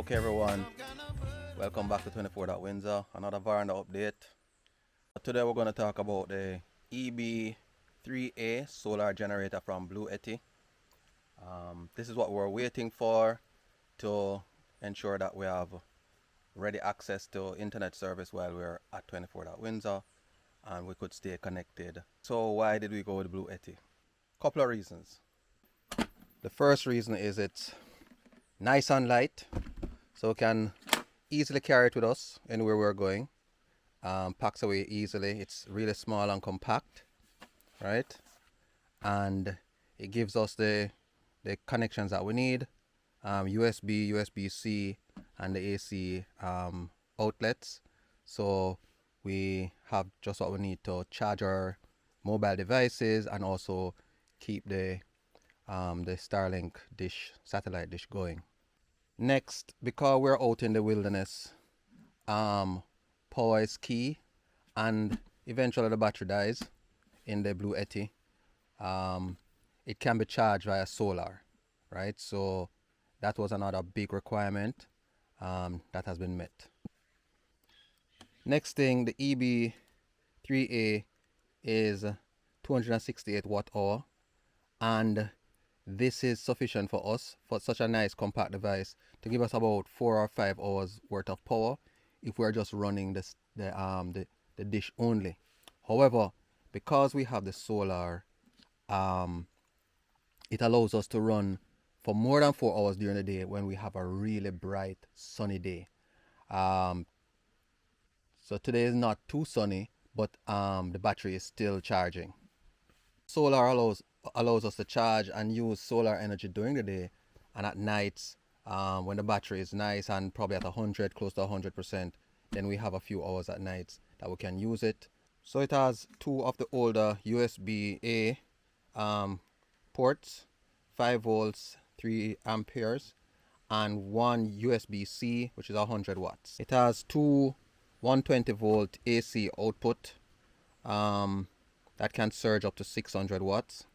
Okay everyone, welcome back to 24.Windsor, another veranda update. Today we're going to talk about the eb3a solar generator from Bluetti. This is what we're waiting for to ensure that we have ready access to internet service while we're at 24.Windsor and we could stay connected. So why did we go with Bluetti? Couple of reasons. The first reason is it's nice and light, so we can easily carry it with us anywhere we're going. Packs away easily. It's really small and compact, right? And it gives us the connections that we need, USB, USB-C, and the AC outlets. So we have just what we need to charge our mobile devices and also keep the Starlink dish, satellite dish going. Next, because we're out in the wilderness, power is key, and eventually the battery dies in the Bluetti. It can be charged via solar, right? So that was another big requirement that has been met. Next thing, the eb3a is 268 watt hour, and this is sufficient for us, for such a nice compact device, to give us about 4 or 5 hours worth of power if we're just running the dish only. However, because we have the solar, it allows us to run for more than 4 hours during the day when we have a really bright sunny day. So today is not too sunny, but the battery is still charging. Solar allows us to charge and use solar energy during the day, and at nights when the battery is nice and probably at 100, close to 100%, then we have a few hours at nights that we can use it. So it has 2 of the older USB-A ports, 5 volts, 3 amperes, and 1 USB-C, which is 100 watts. It has 2 120 volt AC output that can surge up to 600 watts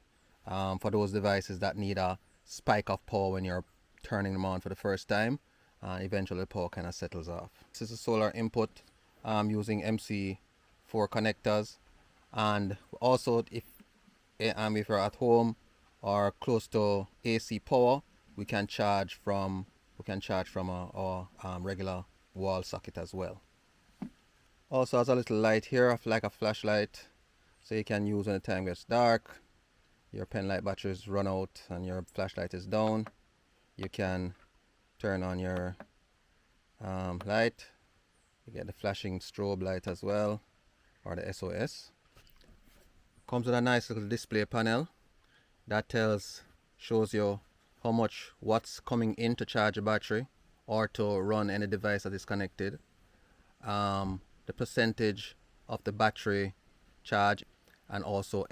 for those devices that need a spike of power when you're turning them on for the first time. Eventually the power kind of settles off. This is a solar input using MC4 connectors, and also if you're at home or close to AC power, we can charge from our regular wall socket as well. Also has a little light here, like a flashlight, so you can use when the time gets dark, your pen light batteries run out and your flashlight is down. You can turn on your light. You get the flashing strobe light as well, or the SOS. Comes with a nice little display panel that shows you how much watts coming in to charge a battery or to run any device that is connected, the percentage of the battery charge, and also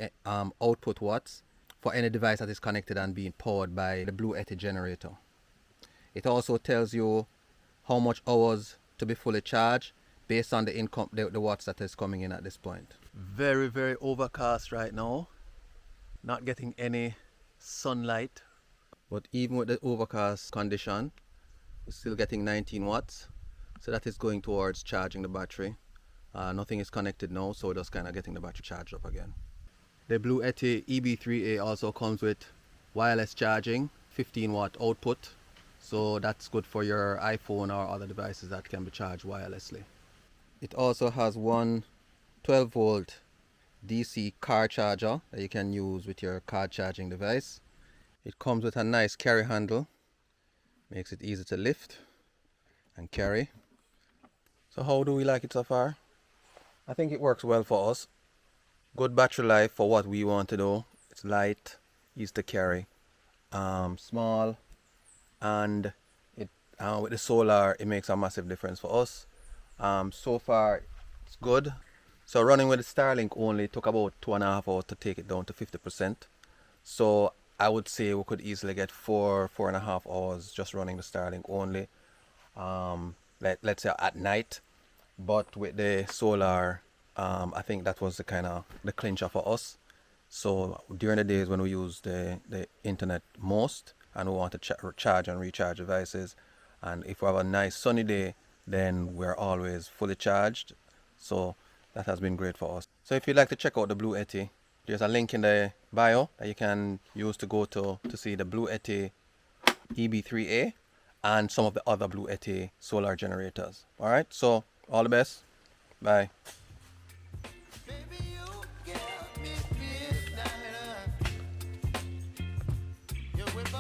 output watts for any device that is connected and being powered by the Bluetti generator. It also tells you how much hours to be fully charged based on the watts that is coming in at this point. Very, very overcast right now. Not getting any sunlight, but even with the overcast condition, we're still getting 19 watts. So that is going towards charging the battery. Nothing is connected now, so we're just kind of getting the battery charged up again. The Bluetti eb3a also comes with wireless charging, 15 watt output. So that's good for your iPhone or other devices that can be charged wirelessly. It also has one 12 volt DC car charger that you can use with your car charging device. It comes with a nice carry handle, makes it easy to lift and carry. So how do we like it so far? I think it works well for us. Good battery life for what we want to do. It's light, easy to carry, small, and it with the solar it makes a massive difference for us. So far it's good. So running with the Starlink only took about 2.5 hours to take it down to 50%. So I would say we could easily get 4.5 hours just running the Starlink only. Let's say at night. But with the solar, I think that was the clincher for us. So during the days when we use the internet most and we want to charge and recharge devices, And if we have a nice sunny day, then we're always fully charged. So that has been great for us. So if you'd like to check out the Bluetti, there's a link in the bio that you can use to go to see the Bluetti eb3a and some of the other Bluetti solar generators. All right, so all the best. Bye.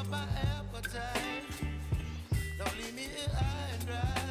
My appetite. Don't leave me high and dry.